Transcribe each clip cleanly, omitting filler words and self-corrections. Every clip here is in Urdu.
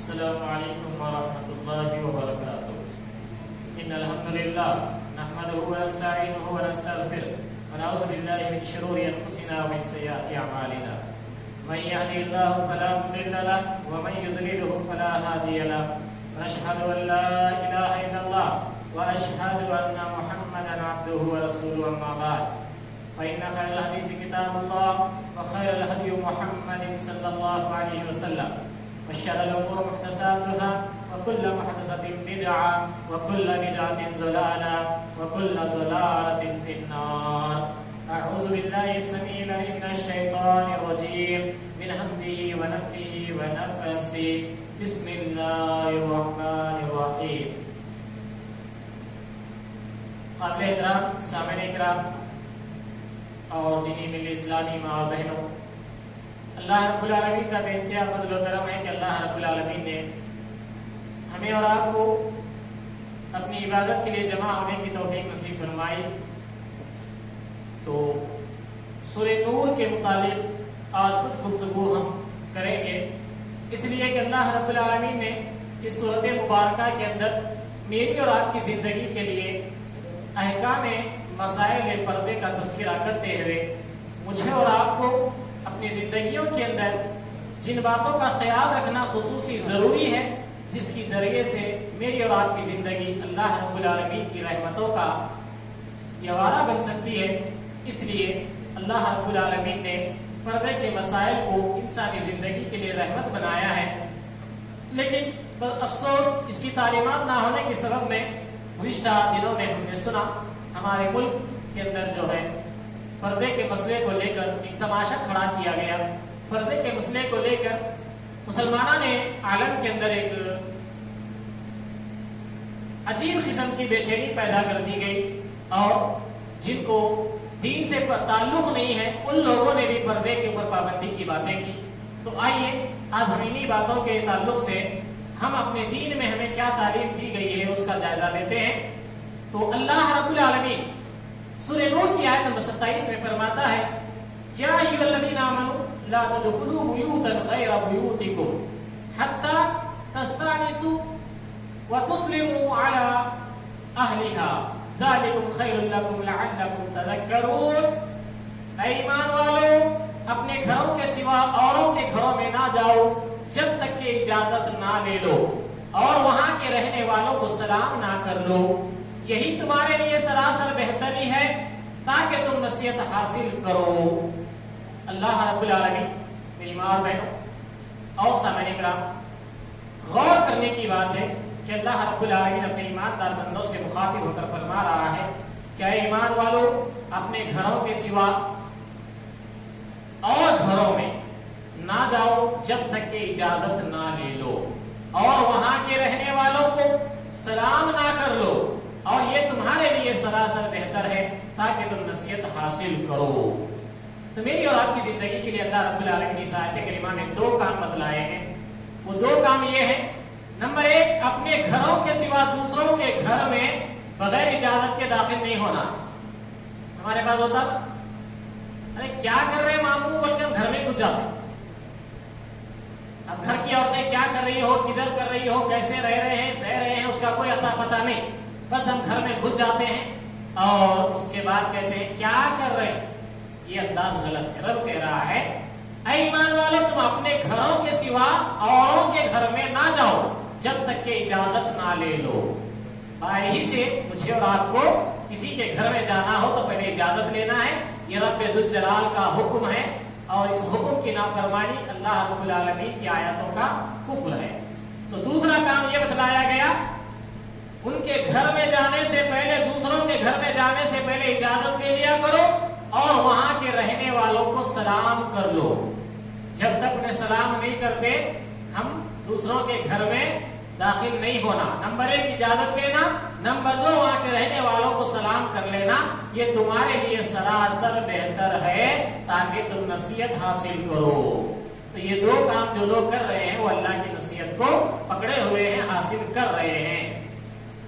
السلام علیکم ورحمۃ اللہ وبرکاتہ ان الحمد للہ نحمده ونستعینه ونستغفره ونعوذ باللہ من شرور انفسنا ومن سیئات اعمالنا من يهده الله فلا مضل له ومن يضلل فلا هادي له ونشهد ان لا اله الا الله واشهد ان محمدا عبده ورسوله اما بعد فإن خير الحديث كتاب الله وخير الهدي محمد صلى الله عليه وسلم وشر الأمور محدثاتها وكل محدثة بدعة وكل بدعة ضلالة وكل ضلالة في النار. أعوذ بالله السميع العليم من الشيطان الرجيم من همزه ونفخه ونفثه بسم الله الرحمن الرحيم. قابل احترام سامعین کرام اور دینی ملی اسلامی ماں بہنوں، اللہ رب العالمین کا بے انتہا فضل و کرم ہے کہ اللہ رب العالمین نے ہمیں اور آپ کو اپنی عبادت کے لیے جمع ہونے کی توفیق نصیب فرمائی. تو سورہ نور کے متعلق آج کچھ گفتگو ہم کریں گے، اس لیے کہ اللہ رب العالمین نے اس سورۃ مبارکہ کے اندر میری اور آپ کی زندگی کے لیے احکام مسائل پردے کا تذکرہ کرتے ہوئے مجھے اور آپ کو اپنی زندگیوں کے اندر جن باتوں کا خیال رکھنا خصوصی ضروری ہے، جس کی ذریعے سے میری اور آپ کی زندگی اللہ رب العالمین کی رحمتوں کا گہوارہ بن سکتی ہے، اس لیے اللہ رب العالمین نے پردے کے مسائل کو انسانی زندگی کے لیے رحمت بنایا ہے. لیکن افسوس اس کی تعلیمات نہ ہونے کے سبب میں گزشتہ دنوں میں ہم نے سنا ہمارے ملک کے اندر جو ہے پردے کے مسئلے کو لے کر ایک تماشا کھڑا کیا گیا. پردے کے مسئلے کو لے کر مسلمانوں نے عالم کے اندر ایک عجیب قسم کی بے چینی پیدا کر دی گئی، اور جن کو دین سے تعلق نہیں ہے ان لوگوں نے بھی پردے کے اوپر پابندی کی باتیں کی. تو آئیے آج ہم انہی باتوں کے تعلق سے ہم اپنے دین میں ہمیں کیا تعلیم دی گئی ہے اس کا جائزہ لیتے ہیں. تو اللہ رب العالمین سورہ نور کی آیت نمبر 27 میں فرماتا ہے یا ایھا الذین آمنوا لا تدخلوا بیوتا غیر بیوتکم حتی تستأنسوا وتسلموا علی اہلها ذالکم خیر لکم لعلکم تذکرون. اے ایمان والو، اپنے گھروں کے سوا اوروں کے گھروں میں نہ جاؤ جب تک کہ اجازت نہ لے لو، اور وہاں کے رہنے والوں کو سلام نہ کر لو. یہی تمہارے لیے سراسر بہتری ہے تاکہ تم نصیحت حاصل کرو. اللہ رب العالمین میری ماں اور بہنوں اور سامعین کرام، غور کرنے کی بات ہے کہ اللہ رب العالمین اپنے ایماندار بندوں سے مخاطب ہو کر فرما رہا ہے کہ اے ایمان والو، اپنے گھروں کے سوا اور گھروں میں نہ جاؤ جب تک کہ اجازت نہ لے لو، اور وہاں کے رہنے والوں کو سلام نہ کر لو، اور یہ تمہارے لیے سراسر بہتر ہے تاکہ تم نصیحت حاصل کرو. تو میری اور آپ کی زندگی کے لیے اللہ رب العالمین اس آیت کریمہ نے دو کام بتلائے ہیں. وہ دو کام یہ ہیں، نمبر ایک، اپنے گھروں کے سوا دوسروں کے گھر میں بغیر اجازت کے داخل نہیں ہونا. ہمارے پاس ہوتا ارے کیا کر رہے ہیں ماموں بول کے ہم گھر میں گھس جاتے ہیں. اب گھر کی عورتیں کیا کر رہی ہو، کدھر کر رہی ہو، کیسے رہ رہے ہیں، سہ رہے ہیں، اس کا کوئی اتا پتہ نہیں. بس ہم گھر میں گھس جاتے ہیں اور اس کے بعد کہتے ہیں کیا کر رہے ہیں. یہ انداز غلط ہے. رب کہہ رہا ہے اے ایمان والو، تم اپنے گھروں کے سوا اوروں کے گھر میں نہ جاؤ جب تک کہ اجازت نہ لے لو. باہر ہی سے مجھے اور آپ کو کسی کے گھر میں جانا ہو تو پہلے اجازت لینا ہے. یہ رب ذوالجلال کا حکم ہے، اور اس حکم کی نافرمانی اللہ رب العالمین کی آیاتوں کا کفر ہے. تو دوسرا کام یہ بتلایا گیا، ان کے گھر میں جانے سے پہلے، دوسروں کے گھر میں جانے سے پہلے اجازت لے لیا کرو، اور وہاں کے رہنے والوں کو سلام کر لو. جب تک انہیں سلام نہیں کرتے ہم دوسروں کے گھر میں داخل نہیں ہونا. نمبر ایک اجازت لینا، نمبر دو وہاں کے رہنے والوں کو سلام کر لینا. یہ تمہارے لیے سراسر بہتر ہے تاکہ تم نصیحت حاصل کرو. تو یہ دو کام جو لوگ کر رہے ہیں وہ اللہ کی نصیحت کو پکڑے ہوئے ہیں، حاصل کر رہے ہیں.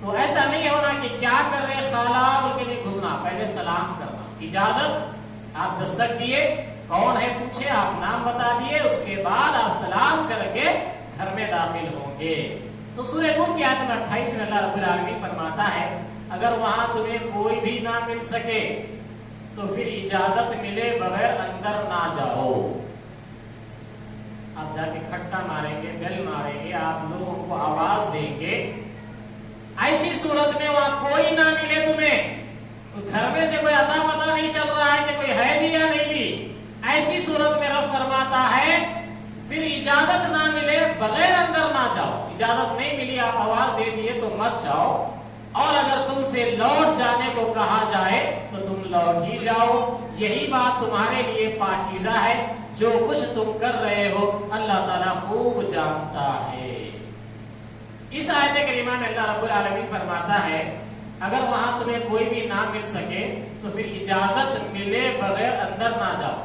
تو ایسا نہیں ہونا کہ کیا کر رہے خالہ بول کے نہیں گھسنا، پہلے سلام کرنا. اجازت آپ دستک دیے، کون ہے پوچھے، آپ نام بتا دیے، اس کے بعد آپ سلام کر کے گھر میں داخل ہوں گے. تو سورہ نور کی آیت نمبر 28 میں اللہ رب العالمین فرماتا ہے اگر وہاں تمہیں کوئی بھی نہ مل سکے تو پھر اجازت ملے بغیر اندر نہ جاؤ. آپ جا کے کھٹا ماریں گے, بیل ماریں گے, آپ لوگوں کو آواز دیں گے. ایسی صورت میں وہاں کوئی نہ ملے تمہیں, اس گھر میں سے کوئی اتا پتا نہیں چل رہا ہے کہ کوئی ہے بھی یا نہیں بھی, ایسی صورت میں رب فرماتا ہے پھر اجازت نہ ملے بغیر اندر نہ جاؤ. اجازت نہیں ملی, آپ آواز دے دیے تو مت جاؤ. اور اگر تم سے لوٹ جانے کو کہا جائے تو تم لوٹ ہی جاؤ. یہی بات تمہارے لیے پاکیزہ ہے, جو کچھ تم کر رہے ہو اللہ تعالیٰ خوب جانتا ہے. اس آیت کریمہ میں اللہ رب العالمین فرماتا ہے اگر وہاں تمہیں کوئی بھی نہ مل سکے تو پھر اجازت ملے بغیر اندر نہ جاؤ.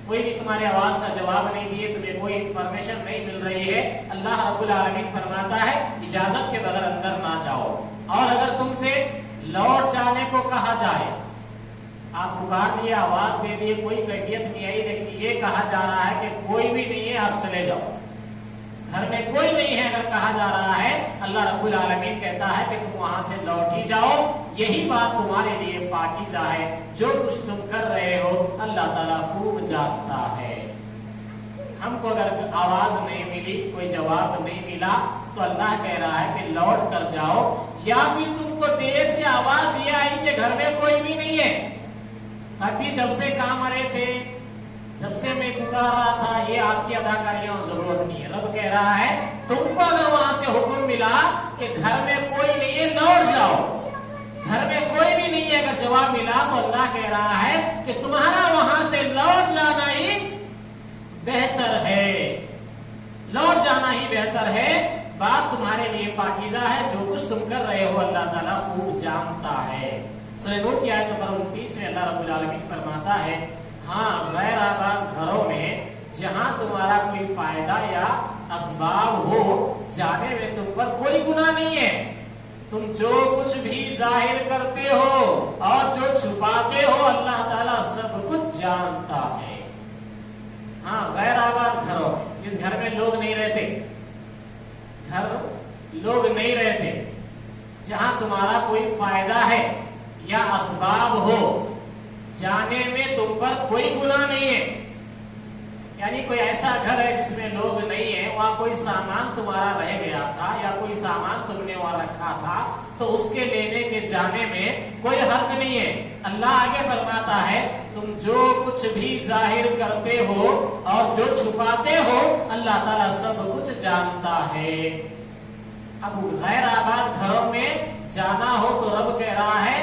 کوئی بھی تمہاری آواز کا جواب نہیں دیے, تمہیں کوئی انفارمیشن نہیں مل رہی ہے, اللہ رب العالمین فرماتا ہے اجازت کے بغیر اندر نہ جاؤ. اور اگر تم سے لوٹ جانے کو کہا جائے, آپ پکار لیے, آواز دے دیے, کوئی کیفیت نہیں آئی, لیکن یہ کہا جا رہا ہے کہ کوئی بھی نہیں ہے, آپ چلے جاؤ, گھر میں کوئی نہیں ہے اگر کہا جا رہا ہے, اللہ رب العالمین کہتا ہے کہ تم وہاں سے لوٹ ہی جاؤ. یہی بات تمہارے لیے پاکیزہ ہے, جو کچھ تم کر رہے ہو اللہ تعالیٰ خوب جانتا ہے. ہم کو اگر آواز نہیں ملی, کوئی جواب نہیں ملا, تو اللہ کہہ رہا ہے کہ لوٹ کر جاؤ. یا پھر تم کو دیر سے آواز یہ آئی کہ گھر میں کوئی بھی نہیں ہے, ابھی جب سے کام آ رہے تھے, جب سے میں پکار رہا تھا, یہ آپ کی اداکاریوں ضرورت نہیں ہے. رب کہہ رہا ہے تم کو اگر وہاں سے حکم ملا کہ گھر میں کوئی نہیں ہے لوٹ جاؤ, گھر میں کوئی بھی نہیں ہے اگر جواب ملا, تو اللہ کہہ رہا ہے کہ تمہارا وہاں سے لوٹ جانا ہی بہتر ہے, لوٹ جانا ہی بہتر ہے. بات تمہارے لیے پاکیزہ ہے, جو کچھ تم کر رہے ہو اللہ تعالیٰ خوب جانتا ہے. سورہ نور کی آیت نمبر 29 میں اللہ رب العالمین فرماتا ہے ہاں غیر آباد گھروں میں جہاں تمہارا کوئی فائدہ یا اسباب ہو, جانے میں تم پر کوئی گناہ نہیں ہے. تم جو کچھ بھی ظاہر کرتے ہو اور جو چھپاتے ہو اللہ تعالیٰ سب کچھ جانتا ہے. ہاں غیر آباد گھروں میں, جس گھر میں لوگ نہیں رہتے, گھر لوگ نہیں رہتے, جہاں تمہارا کوئی فائدہ ہے یا اسباب ہو, جانے میں تم پر کوئی گناہ نہیں ہے. یعنی کوئی ایسا گھر ہے جس میں لوگ نہیں ہیں, وہاں کوئی سامان تمہارا رہ گیا تھا یا کوئی سامان تم نے وہاں رکھا تھا, تو اس کے لینے کے جانے میں کوئی حرج نہیں ہے. اللہ آگے فرماتا ہے تم جو کچھ بھی ظاہر کرتے ہو اور جو چھپاتے ہو اللہ تعالیٰ سب کچھ جانتا ہے. اب غیر آباد گھروں میں جانا ہو تو رب کہہ رہا ہے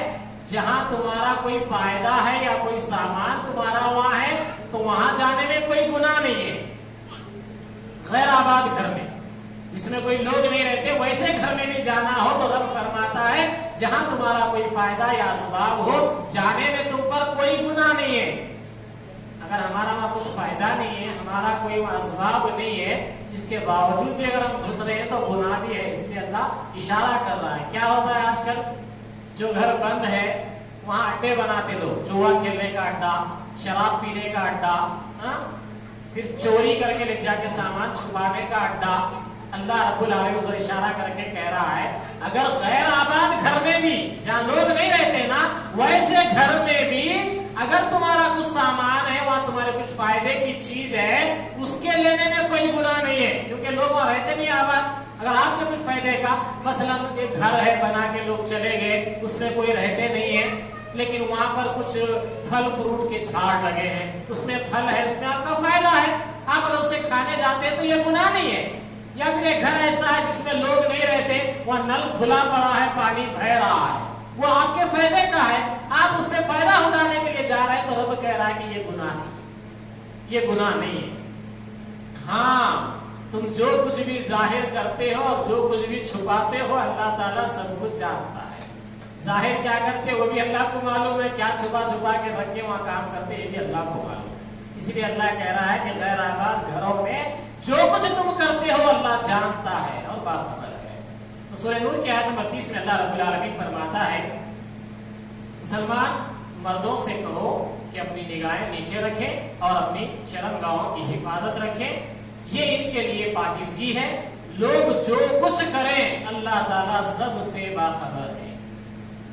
جہاں تمہارا کوئی فائدہ ہے یا کوئی سامان تمہارا وہاں ہے تو وہاں جانے میں کوئی گناہ نہیں ہے. غیر آباد گھر میں جس میں کوئی لوگ نہیں رہتے, ویسے گھر میں بھی جانا ہو تو رب فرماتا ہے جہاں تمہارا کوئی فائدہ یا اسباب ہو, جانے میں تم پر کوئی گناہ نہیں ہے. اگر ہمارا وہاں کچھ فائدہ نہیں ہے, ہمارا کوئی اسباب نہیں ہے, اس کے باوجود بھی اگر ہم گھس رہے ہیں تو گناہ بھی ہے. اس لیے اللہ اشارہ کر رہا ہے. کیا ہوتا ہے آج کل جو گھر بند ہے وہاں اڈے بناتے لوگ, جوا کھیلنے کا اڈا, شراب پینے کا اڈا, پھر چوری کر کے لے جا کے سامان چھپانے کا اڈا. اللہ رب العالمین ادھر اشارہ کر کے کہہ رہا ہے اگر غیر آباد گھر میں بھی جہاں لوگ نہیں رہتے نا, ویسے گھر میں بھی اگر تمہارا کچھ سامان ہے, وہاں تمہارے کچھ فائدے کی چیز ہے, اس کے لینے میں کوئی گناہ نہیں ہے, کیونکہ لوگ وہاں رہتے نہیں آباد. اگر آپ کے کچھ فائدے کا مثلا ایک گھر ہے بنا کے لوگ چلے گئے, اس میں کوئی رہتے نہیں ہے, لیکن وہاں پر کچھ پھل فروٹ کے جھاڑ لگے ہیں, اس میں پھل ہے, اس میں آپ کا فائدہ ہے, آپ اگر اسے کھانے جاتے ہیں تو یہ گناہ نہیں ہے. یا پھر ایک گھر ایسا ہے جس میں لوگ نہیں رہتے, وہاں نل کھلا پڑا ہے, پانی بہہ رہا ہے, وہ آپ کے فائدے کا ہے, آپ اس سے فائدہ اٹھانے کے لیے جا رہے ہیں, تو رب کہہ رہا ہے کہ یہ گناہ نہیں, یہ گناہ نہیں ہے. ہاں تم جو کچھ بھی ظاہر کرتے ہو اور جو کچھ بھی چھپاتے ہو اللہ تعالیٰ سب کچھ جانتا ہے. ظاہر کیا کرتے وہ بھی اللہ کو معلوم ہے, کیا چھپا چھپا کے رکھے وہاں کام کرتے یہ بھی اللہ کو معلوم ہے. اس لیے اللہ کہہ رہا ہے کہ غیر آباد گھروں میں جو کچھ تم کرتے ہو اللہ جانتا ہے اور باخبر ہے. تو سورہ نور کی آیت نمبر 30 میں اللہ رب العالمین فرماتا ہے مسلمان مردوں سے کہو کہ اپنی نگاہیں نیچے رکھیں اور اپنی شرمگاہوں کی حفاظت رکھیں, یہ ان کے لیے پاکیزگی ہے. لوگ جو کچھ کریں اللہ تعالیٰ سب سے باخبر ہے.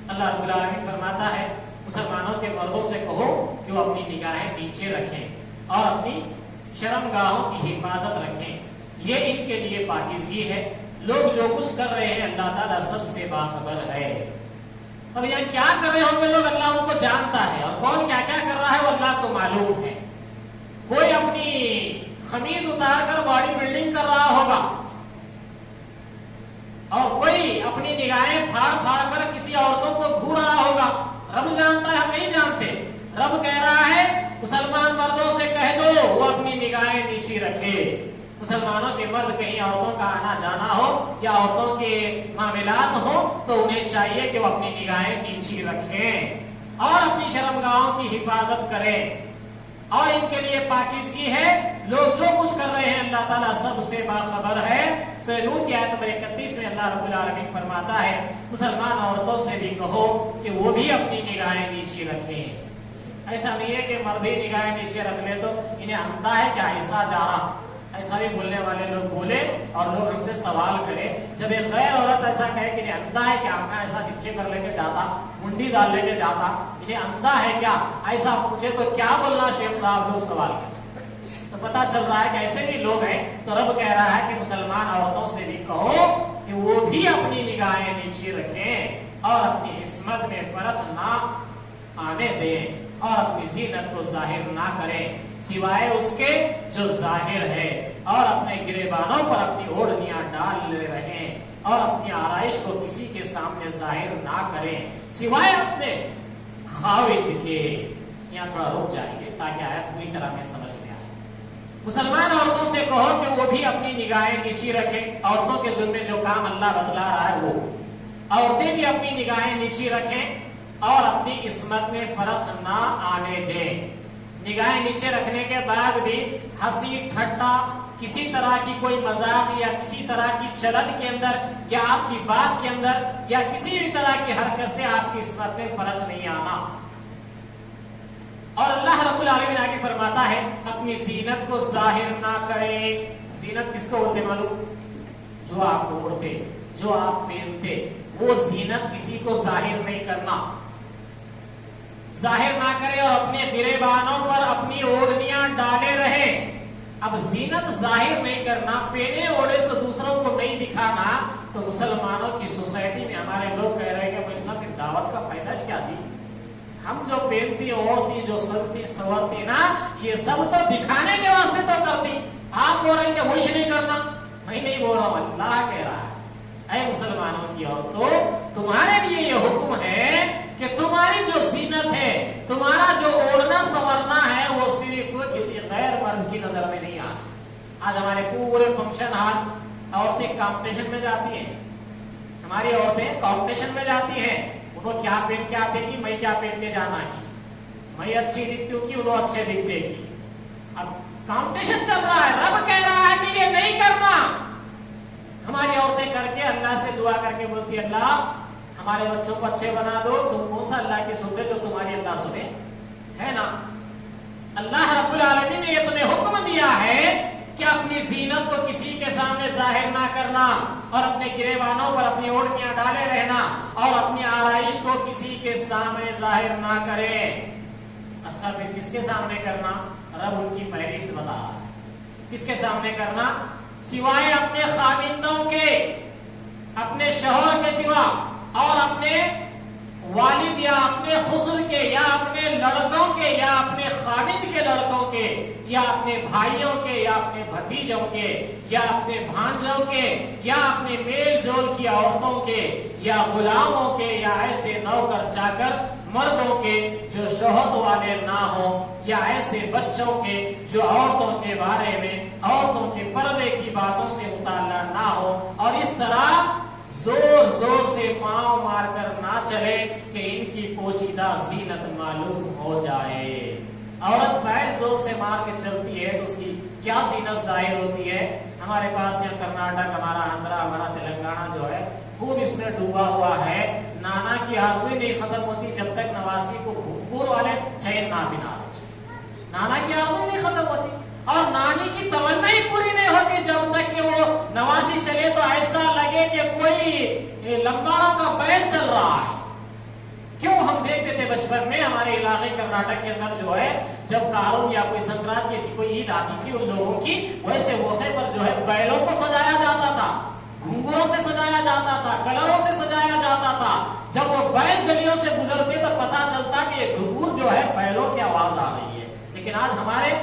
اللہ رب العالمین فرماتا ہے مسلمانوں کے مردوں سے کہو کہ وہ اپنی نگاہیں نیچے رکھیں اور اپنی شرمگاہوں کی حفاظت رکھیں. یہ ان کے لیے پاکیزگی ہے. لوگ جو کچھ کر رہے ہیں اللہ تعالیٰ سب سے باخبر ہے. اب یہاں کیا کر رہے ہوں گے لوگ اللہ ان کو جانتا ہے، اور کون کیا کیا کر رہا ہے وہ اللہ کو معلوم ہے. کوئی اپنی خمیز اتار کر باڈی بلڈنگ کر رہا ہوگا، اور کوئی اپنی نگاہیں پھاڑ پھاڑ کر کسی عورتوں کو گھور رہا ہوگا. رب جانتا ہے، ہم نہیں جانتے. رب کہہ رہا ہے مسلمان مردوں سے کہہ دو وہ اپنی نگاہیں نیچی رکھے. مسلمانوں کے مرد کہیں عورتوں کا آنا جانا ہو یا عورتوں کے معاملات ہو تو انہیں چاہیے کہ وہ اپنی نگاہیں نیچی رکھیں اور اپنی شرمگاہوں کی حفاظت کریں. اور ان کے لیے پاکیزگی ہے. لوگ جو کچھ کر رہے ہیں اللہ تعالیٰ سب سے باخبر ہے. سورہ نور کی آیت نمبر 31 میں اللہ رب العالمین فرماتا ہے مسلمان عورتوں سے بھی کہو کہ وہ بھی اپنی نگاہیں نیچی رکھیں. ایسا نہیں ہے کہ مرد ہی نگاہیں نیچے رکھ لے تو انہیں اندھا ہے کیا ایسا جا رہا. ایسا بھی بولنے والے لوگ بولے اور لوگ ہم سے سوال کرے. جب ایک غیر عورت ایسا کہے کہ انہیں اندھا ہے کہ آنکھیں ایسا نیچے کر لے کے جاتا، منڈی ڈال لے کے جاتا، انہیں اندھا ہے کیا، ایسا پوچھے تو کیا بولنا شیخ صاحب؟ لوگ سوال کرتے تو پتا چل رہا ہے کہ ایسے بھی لوگ ہیں. تو رب کہہ رہا ہے کہ مسلمان عورتوں سے بھی کہو کہ وہ بھی اپنی نگاہیں نیچے رکھیں اور اپنی عصمت میں فرق نہ آنے دیں اور اپنی زینت کو ظاہر نہ کریں سوائے اس کے جو ظاہر ہے، اور اپنے گریبانوں پر اپنی اوڑھنیاں ڈال لے رہیں اور اپنی آرائش کو کسی کے سامنے ظاہر نہ کریں سوائے اپنے خاوند کے. یہاں تھوڑا رک جائیں گے تاکہ آیت پوری طرح میں سمجھ میں آئے. مسلمان عورتوں سے کہو کہ وہ بھی اپنی نگاہیں نیچی رکھیں. عورتوں کے ذمہ جو کام اللہ بتلا رہا ہے وہ عورتیں بھی اپنی نگاہیں نیچی رکھیں اور اپنی عصمت میں فرق نہ آنے دیں. نگاہیں نیچے رکھنے کے بعد بھی ہنسی ٹھٹا، کسی طرح کی کوئی مذاق یا کسی طرح کی چلن کے اندر یا آپ کی بات کے اندر یا کسی بھی طرح کی حرکت سے آپ کی عصمت میں فرق نہیں آنا. اور اللہ رب العالمین آگے فرماتا ہے اپنی زینت کو ظاہر نہ کریں. زینت کس کو بولتے معلوم؟ جو آپ اوڑھتے، جو آپ پہنتے، وہ زینت کسی کو ظاہر نہیں کرنا. ظاہر نہ کرے اور اپنے گریبانوں پر اپنی اوڑھنیاں ڈالے رہے. اب زینت ظاہر نہیں کرنا، پہنے اوڑھے سے دوسروں کو نہیں دکھانا. تو مسلمانوں کی سوسائٹی میں ہمارے لوگ کہہ رہے ہیں کہ صاحب کی دعوت کا فائدہ کیا جی؟ ہم جو پہنتی اوڑھتی جو سجتی سنورتی نا یہ سب تو دکھانے کے واسطے تو کرتی. آپ بول رہے ہیں کہ ہوش نہیں کرنا. میں نہیں بول رہا ہوں، اللہ کہہ رہا ہے اے مسلمانوں کی عورتوں تمہارے لیے یہ حکم ہے کہ تمہاری جو زینت ہے، تمہارا جو اوڑھنا سنورنا ہے وہ صرف کسی غیر مرد کی نظر میں نہیں آنا. آج ہمارے پورے فنکشن ہال عورتیں کمپٹیشن میں جاتی ہیں. ہماری عورتیں کمپٹیشن میں جاتی ہیں. وہ کیا پہن کے آتے گی، میں کیا پہن کے جانا ہے، میں اچھی دکھتی ہوں کہ وہ اچھے دکھتے گی. اب کمپٹیشن چل رہا ہے. رب کہہ رہا ہے کہ یہ نہیں کرنا. ہماری عورتیں کر کے اللہ سے دعا کر کے بولتی اللہ ہمارے بچوں کو اچھے بنا دو. تم کون سا اللہ کی سنتے جو تمہاری اللہ سنے ہے نا. اللہ رب العالمین نے یہ تمہیں حکم دیا ہے کہ اپنی زینت کو کسی کے سامنے ظاہر نہ کرنا اور اپنے گریبانوں پر اپنی اوڑھنیاں ڈالے رہنا اور اپنی آرائش کو کسی کے سامنے ظاہر نہ کرے. اچھا پھر کس کے سامنے کرنا؟ رب ان کی فہرست بتا رہا ہے. کس کے سامنے کرنا؟ سوائے اپنے خاوندوں کے، اپنے شوہر کے سوا، اور اپنے والد یا اپنے خسر کے یا اپنے لڑکوں کے یا اپنے خاوند کے لڑکوں کے یا اپنے بھائیوں کے یا اپنے بھتیجوں کے یا اپنے بھانجوں کے یا اپنے میل جول کی عورتوں کے یا غلاموں کے یا ایسے نوکر چاکر مردوں کے جو شوہر والے نہ ہوں یا ایسے بچوں کے جو عورتوں کے بارے میں عورتوں کے پردے کی باتوں سے مطالعہ نہ ہو. اور اس طرح زور زور سے پاؤں مار کر نہ چلے کہ ان کی پوشیدہ زینت معلوم ہو جائے. عورت پیر زور سے مار کے چلتی ہے تو اس کی کیا زینت ظاہر ہوتی ہے. ہمارے پاس یہاں کرناٹک، ہمارا آندھرا، ہمارا تلنگانہ جو ہے خوب اس میں ڈوبا ہوا ہے. نانا کی آرزویں نہیں ختم ہوتی جب تک نواسی کو بھوپور والے چین نہ بنا. نانا کی آرزویں نہیں ختم ہوتی. اور نانی کی تمنا ہی پوری نہیں ہوتی جب تک کہ وہ نوازی چلے تو ایسا لگے کہ کوئی لمباڑوں کا بیل چل رہا ہے. کیوں ہم دیکھتے تھے بچپن میں ہمارے علاقے کرناٹک کے اندر جو ہے جب کارون یا کوئی سنکرانت جیسی کوئی عید آتی تھی ان لوگوں کی ویسے موقع پر جو ہے بیلوں کو سجایا جاتا تھا, گھنگروں سے سجایا جاتا تھا, کلروں سے سجایا جاتا تھا. جب وہ بیل گلیوں سے گزرتے تو پتا چلتا کہ یہ گھنگور جو ہے بیلوں کی آواز آ رہی ہے. لیکن آج ہمارے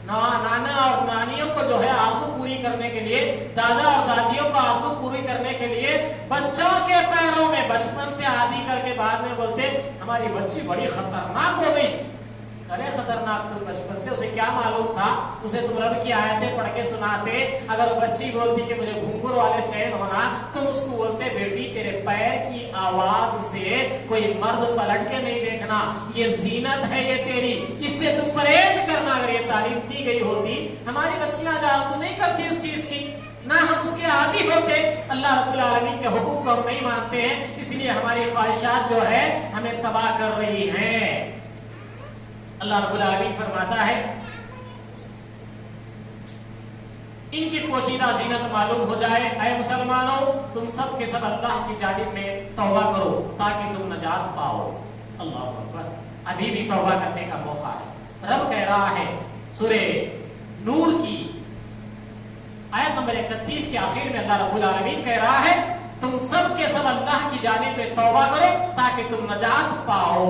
نانا اور نانیوں کو جو ہے آرزو پوری کرنے کے لیے, دادا اور دادیوں کو آرزو پوری کرنے کے لیے بچوں کے پیروں میں بچپن سے عادی کر کے بعد میں بولتے ہماری بچی بڑی خطرناک ہو گئی. ارے خطرناک تو بچپن سے اسے کیا معلوم تھا؟ اسے تم رب کی آیتیں پڑھ کے سناتے. اگر بچی بولتی کہ مجھے گھنگھر والے چین ہونا, تم اس کو بولتے بیٹی تیرے پیر کی آواز سے کوئی مرد پلٹ کے نہیں دیکھنا, یہ زینت ہے یہ تیری, اس سے تم پرہیز کرنا. اگر یہ تعلیم دی گئی ہوتی, ہماری بچیاں تو نہیں کرتی اس چیز کی, نہ ہم اس کے عادی ہوتے. اللہ رب العالمین کے حکم کو ہم نہیں مانتے ہیں, اس لیے ہماری خواہشات جو ہے ہمیں تباہ کر رہی ہیں. اللہ رب العالمین فرماتا ہے ان کی پوشیدہ زینت معلوم ہو جائے. اے مسلمانوں, تم سب کے سب اللہ کی جانب میں توبہ کرو تاکہ تم نجات پاؤ. اللہ اکبر, ابھی بھی توبہ کرنے کا موقع ہے. رب کہہ رہا ہے سورہ نور کی آیت نمبر 31 کے آخر میں اللہ رب العالمین کہہ رہا ہے تم سب کے سب اللہ کی جانب میں توبہ کرو تاکہ تم نجات پاؤ.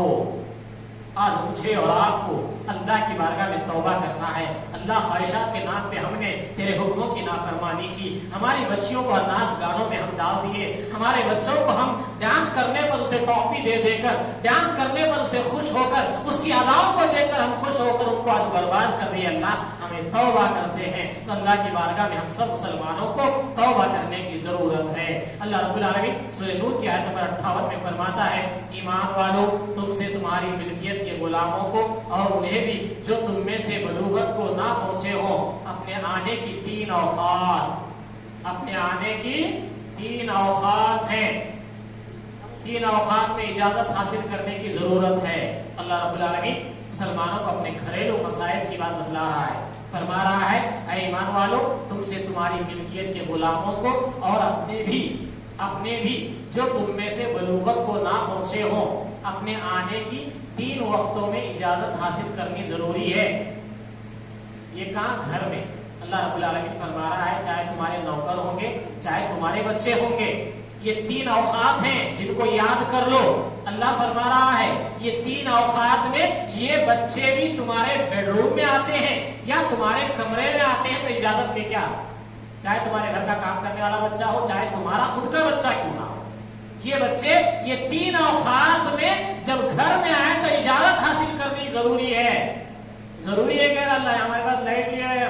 آج مجھے اور آپ کو اللہ کی بارگاہ میں توبہ کرنا ہے. اللہ خواہشات کے نام پہ ہم نے تیرے حکموں کی نافرمانی کی, ہماری بچیوں کو ناچ گانوں میں ہم ڈال دیے, ہمارے بچوں کو ہم ڈانس کرنے پر اسے ٹاپی دے دے کر, ڈانس کرنے پر اسے خوش ہو کر, اس کی اداؤں کو دیکھ کر ہم خوش ہو کر ان کو آج برباد کر دیے. اللہ ہمیں توبہ کرتے ہیں تو اللہ کی بارگاہ میں ہم سب مسلمانوں کو توبہ کرنے کی ضرورت ہے. اللہ رب العالمین سورہ نور کی آیت نمبر 58 میں فرماتا ہے ایمان والو, تم سے تمہاری ملکیت کے غلاموں کو اور انہیں بھی جو تم میں سے بلوغت کو نہ پہنچے ہوں اپنے آنے کی 3 اوقات, اپنے آنے کی 3 اوقات ہیں, 3 اوقات میں اجازت حاصل کرنے کی ضرورت ہے. اللہ رب العالمین مسلمانوں کو اپنے گھریلو مسائل کی بات بتلا رہا ہے. فرما رہا ہے اے ایمان والو, تم سے تمہاری ملکیت کے غلاموں کو اور اپنے بھی جو تم میں سے بلوغت کو نہ پہنچے ہوں اپنے آنے کی 3 وقتوں میں اجازت حاصل کرنی ضروری ہے. یہ کام گھر میں. اللہ رب العالمین فرما رہا ہے چاہے تمہارے نوکر ہوں گے چاہے تمہارے بچے ہوں گے, یہ 3 اوقات ہیں جن کو یاد کر لو. اللہ فرما رہا ہے یہ 3 اوقات میں یہ بچے بھی تمہارے بیڈ روم میں آتے ہیں یا تمہارے کمرے میں آتے ہیں تو اجازت دے کیا, چاہے تمہارے گھر کا کام کرنے والا بچہ ہو چاہے تمہارا خود کا بچہ کیوں نہ ہو, یہ بچے یہ 3 اوقات میں جب گھر میں آئے تو اجازت حاصل کرنی ضروری ہے. ضروری ہے کہ اللہ ہمارے پاس لائٹ لیا ہے,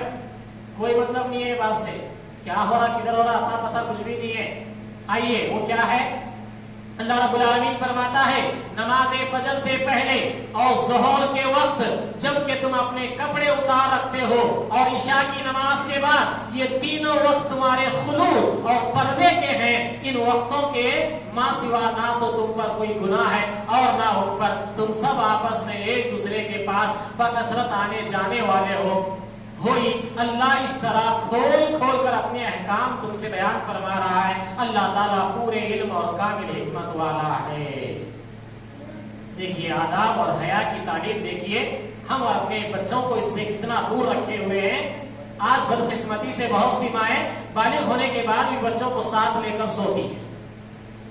کوئی مطلب نہیں ہے بات سے, کیا ہو رہا کدھر ہو رہا پتہ کچھ بھی نہیں ہے. آئیے وہ کیا ہے. اللہ رب العالمین فرماتا ہے نماز فجر سے پہلے اور ظہر کے وقت جب کہ تم اپنے کپڑے اتار رکھتے ہو اور عشاء کی نماز کے بعد, یہ تینوں وقت تمہارے خلوع اور پردے کے ہیں. ان وقتوں کے ماں سوا نہ تو تم پر کوئی گناہ ہے اور نہ ان پر, تم سب آپس میں ایک دوسرے کے پاس بکثرت آنے جانے والے ہو. ہوئی اللہ اس طرح کھول کھول کر اپنے احکام تم سے بیان فرما رہا ہے. اللہ تعالیٰ پورے علم اور کامل حکمت والا ہے. دیکھیے آداب اور حیا کی تعلیم دیکھیے, ہم اپنے بچوں کو اس سے کتنا دور رکھے ہوئے ہیں. آج بدقسمتی سے بہت سی مائیں بالغ ہونے کے بعد بھی بچوں کو ساتھ لے کر سوتی ہیں,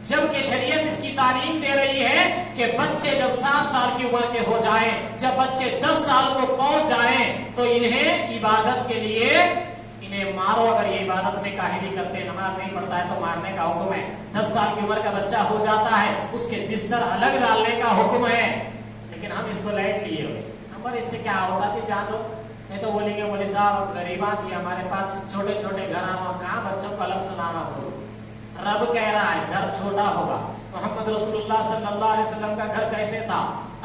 جبکہ شریعت اس کی تعلیم دے رہی ہے کہ بچے جب 7 سال کی عمر کے ہو جائیں, جب بچے 10 سال کو پہنچ جائیں تو انہیں عبادت کے لیے انہیں مارو. اگر یہ عبادت میں کاہلی کرتے, نماز نہیں پڑھتا ہے تو مارنے کا حکم ہے. 10 سال کی عمر کا بچہ ہو جاتا ہے اس کے بستر الگ ڈالنے کا حکم ہے. لیکن ہم اس کو لائٹ لیے ہوئے, ہمارے اس سے کیا ہوتا ہے جان دو, نہیں تو بولیں گے مولوی صاحب غریبات جی ہمارے پاس چھوٹے چھوٹے گھر ہیں, کہاں بچوں کو الگ سنانا بولو. رب کہہ رہا ہے گھر چھوٹا ہوگا. محمد رسول اللہ صلی اللہ علیہ وسلم کا گھر کیسے تھا؟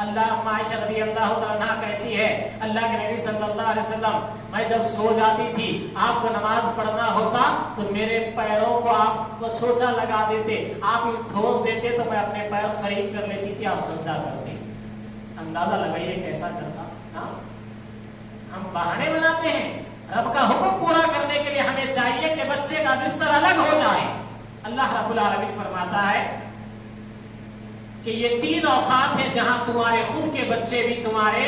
اللہ عائشہ رضی اللہ عنہا کہتی ہے اللہ کے نبی صلی اللہ علیہ وسلم, میں جب سو جاتی تھی آپ کو نماز پڑھنا ہوتا تو میرے پیروں کو آپ کو چھوچا لگا دیتے, آپ ٹھوس دیتے تو میں اپنے پیر خرید کر لیتی تھی, آپ سجدہ کرتے. اندازہ لگائیے کیسا کرتا. ہم بہانے بناتے ہیں. رب کا حکم پورا کرنے کے لیے ہمیں چاہیے کہ بچے کا بستر الگ ہو جائے. اللہ رب العالمین فرماتا ہے کہ یہ 3 اوقات ہیں جہاں تمہارے خود کے بچے بھی تمہارے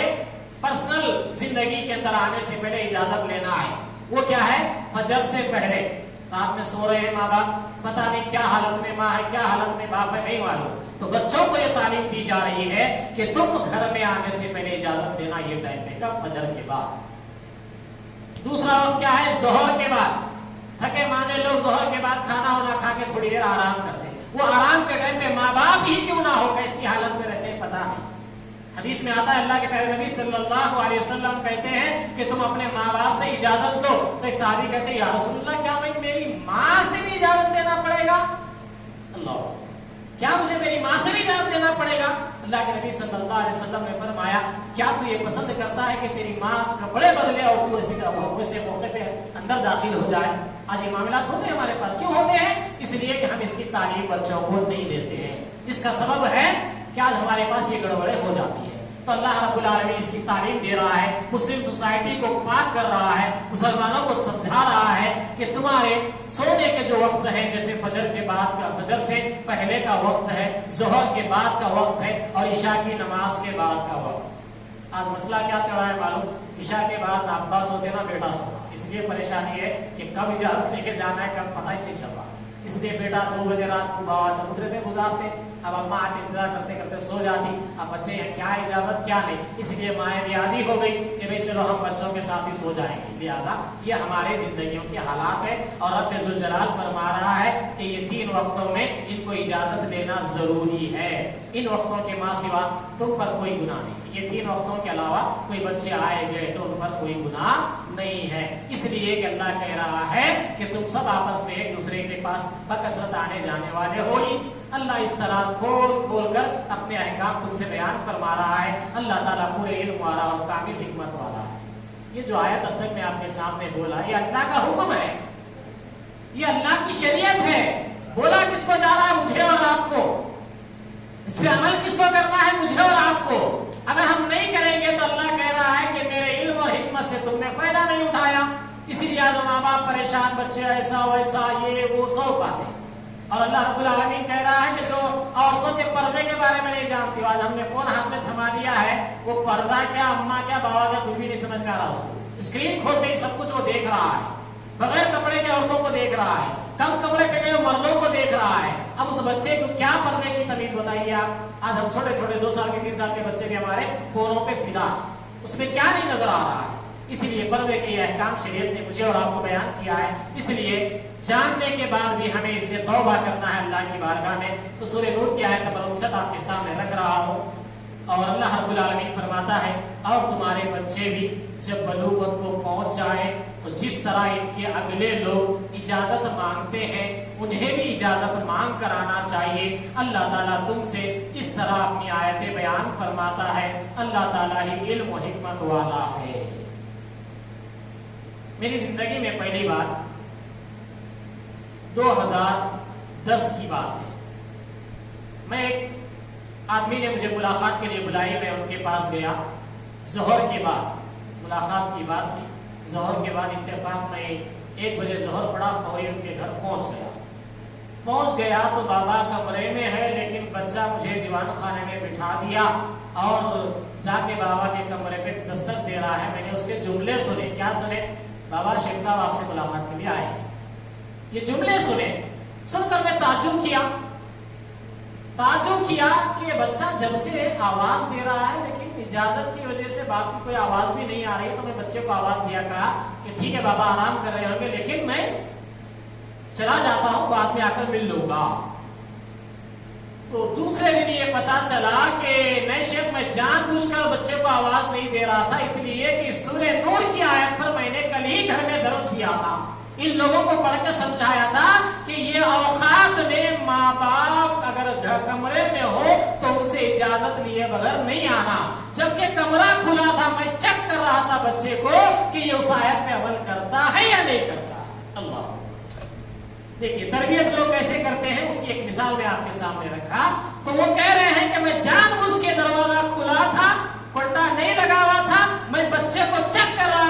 پرسنل زندگی کے اندر آنے سے پہلے اجازت لینا ہے. وہ کیا ہے؟ فجر سے پہلے. رات میں سو رہے ہیں ماں باپ, پتہ نہیں کیا حالت میں ماں ہے, کیا حالت میں باپ ہے, نہیں معلوم. تو بچوں کو یہ تعلیم دی جا رہی ہے کہ تم گھر میں آنے سے پہلے اجازت دینا. یہ ٹائم ہے کب؟ فجر کے بعد. دوسرا وقت کیا ہے؟ ظہر کے بعد. تھکے ماندے لوگ ظہر کے بعد کھانا وانا کھا کے تھوڑی دیر آرام کرتے ہیں. وہ آرام کے ٹائم پہ ماں باپ ہی کیوں نہ ہو کیسی حالت میں رہتے ہیں پتہ نہیں. حدیث میں آتا ہے اللہ کے پیارے نبی صلی اللہ علیہ وسلم کہتے ہیں کہ تم اپنے ماں باپ سے اجازت لو. تو ایک صحابی کہتے ہیں یا رسول اللہ کیا میں میری ماں سے بھی اجازت لینا پڑے گا؟ اللہ, کیا مجھے میری ماں سے بھی اجازت لینا پڑے گا؟ اللہ کے نبی صلی اللہ علیہ وسلم نے فرمایا کیا تو یہ پسند کرتا ہے کہ تیری ماں کپڑے بدلے اور تو اسی موقع پہ اندر داخل ہو جائے؟ آج یہ معاملات ہوتے ہیں ہمارے پاس. کیوں ہوتے ہیں؟ اس لیے کہ ہم اس کی تعلیم بچوں کو نہیں دیتے ہیں. اس کا سبب ہے کہ آج ہمارے پاس یہ گڑبڑیں ہو جاتی ہیں. تو اللہ رب العالمین اس کی تعلیم دے رہا ہے, مسلم سوسائٹی کو پاک کر رہا ہے, مسلمانوں کو سمجھا رہا ہے کہ تمہارے سونے کے جو وقت ہے جیسے فجر کے بعد کا, فجر سے پہلے کا وقت ہے, ظہر کے بعد کا وقت ہے اور عشاء کی نماز کے بعد کا وقت. آج مسئلہ کیا چڑھا ہے معلوم؟ عشاء کے بعد نہ ابا سوتے نہ بیٹا سوتا. اس لیے پریشانی ہے کہ کب اجازت لے کے جانا ہے کب پتہ ہی نہیں چل رہا. اس لیے بیٹا 2 بجے رات کو بابا چبوترے پہ گزارتے, اب اما آتے انتظار کرتے کرتے سو جاتی. اب بچے ہیں کیا اجازت کیا نہیں. اس لیے مائیں بھی عادی ہو گئی کہ بھئی چلو ہم بچوں کے ساتھ ہی سو جائیں گے. لہٰذا یہ ہمارے زندگیوں کے حالات ہے اور رب ذوالجلال فرما رہا ہے کہ یہ 3 وقتوں میں ان کو اجازت دینا ضروری ہے. ان وقتوں کے ماں سوا تم پر کوئی گناہ نہیں. یہ 3 وقتوں کے علاوہ کوئی بچے آئے گئے تو ان پر کوئی گناہ نہیں ہے. اس لیے کہ اللہ کہہ رہا ہے کہ تم سب آپس میں ایک دوسرے کے پاس بکثرت آنے جانے والے ہو ہی. اللہ اس طرح کھول کھول کر اپنے احکام تم سے بیان فرما رہا ہے. اللہ تعالیٰ پورے علم والا اور کامل حکمت والا ہے. یہ جو آیت اب تک میں آپ کے سامنے بولا یہ اللہ کا حکم ہے, یہ اللہ کی شریعت ہے. بولا کس کو جا رہا ہے؟ مجھے اور آپ کو. اس پہ عمل کس کو کرنا ہے؟ مجھے اور آپ کو. اگر ہم نہیں کریں گے تو اللہ کہہ رہا ہے کہ میرے علم اور حکمت سے تم نے فائدہ نہیں اٹھایا. اسی لیے آج ماں باپ پریشان, بچے ایسا ویسا یہ وہ سو باتیں. اور اللہ رب العالمین کہہ رہا ہے کہ جو عورتوں کے پردے کے بارے میں نہیں جانتی, آج ہم نے فون ہاتھ میں تھما دیا ہے, وہ پردہ کیا, اماں کیا, بابا کیا, کچھ بھی نہیں سمجھ میں آ رہا. اس کو اسکرین کھولتے ہی سب کچھ وہ دیکھ رہا ہے. بغیر کپڑے کے عورتوں کو دیکھ رہا ہے, کم کپڑے پہنے ہوئے مردوں کو دیکھ رہا ہے. اب اس بچے کو کیا پردے کی تمیز بتائیے آپ. آج ہم چھوٹے چھوٹے 2 سال کے 3 سال کے بچے بھی ہمارے فونوں پہ فدا, اس میں کیا نہیں نظر آ رہا ہے. اسی لیے پردے کے یہ احکام شریعت نے مجھے اور آپ کو بیان کیا ہے. اس لیے جاننے کے بعد بھی ہمیں اس سے توبہ کرنا ہے اللہ کی بارگاہ میں. تو سورہ نور کی آیت نمبر 59 آپ کے سامنے رکھ رہا ہوں. اور اللہ رب العالمین فرماتا ہے اور تمہارے بچے بھی جب بلوغت کو پہنچ جائیں تو جس طرح ان کے اگلے لوگ اجازت مانگتے ہیں انہیں بھی اجازت مانگ کر آنا چاہیے. اللہ تعالیٰ تم سے اس طرح اپنی آیتیں بیان فرماتا ہے. اللہ تعالیٰ ہی علم و حکمت والا ہے. میری زندگی میں پہلی بار 2010 کی بات ہے. میں ایک آدمی نے مجھے ملاقات کے لیے بلائی, میں ان کے پاس گیا. ظہر کے بعد ملاقات کی بات تھی. ظہر کے بعد اتفاق میں 1 بجے ظہر پڑا, فوری ان کے گھر پہنچ گیا تو بابا کمرے میں ہے لیکن بچہ مجھے دیوان خانے میں بٹھا دیا اور جا کے بابا کے کمرے پہ دستک دے رہا ہے. میں نے اس کے جملے سنے. کیا سنے؟ بابا شیخ صاحب آپ سے ملاقات کے لیے آئے ہیں. یہ جملے سنے, سن کر میں تعجب کیا کہ یہ بچہ جب سے آواز دے رہا ہے لیکن اجازت کی وجہ سے باقی کوئی آواز بھی نہیں آ رہی. تو میں بچے کو آواز دیا, کہا کہ ٹھیک ہے بابا آرام کر رہے ہوں گے لیکن میں چلا جاتا ہوں, بعد میں آ کر مل لوں گا. تو دوسرے دن یہ پتا چلا کہ نہیں شیخ میں جان بوجھ کر بچے کو آواز نہیں دے رہا تھا, اس لیے کہ سورہ نور کی آیت پر میں نے کل ہی گھر میں درس دیا تھا. ان لوگوں کو پڑھ کے سمجھایا تھا کہ یہ اوقات میں ماں باپ اگر کمرے میں ہو تو ان سے اجازت لیے بغیر نہیں آنا. جبکہ کمرہ کھلا تھا, میں چیک کر رہا تھا بچے کو کہ یہ اس آیت پہ عمل کرتا ہے یا نہیں کرتا. اللہ دیکھیے تربیت لوگ کیسے کرتے ہیں, اس کی ایک مثال میں آپ کے سامنے رکھا. تو وہ کہہ رہے ہیں کہ میں جان بوجھ کے دروازہ کھلا تھا, کنڈا نہیں لگا ہوا تھا, میں بچے کو چیک کر رہا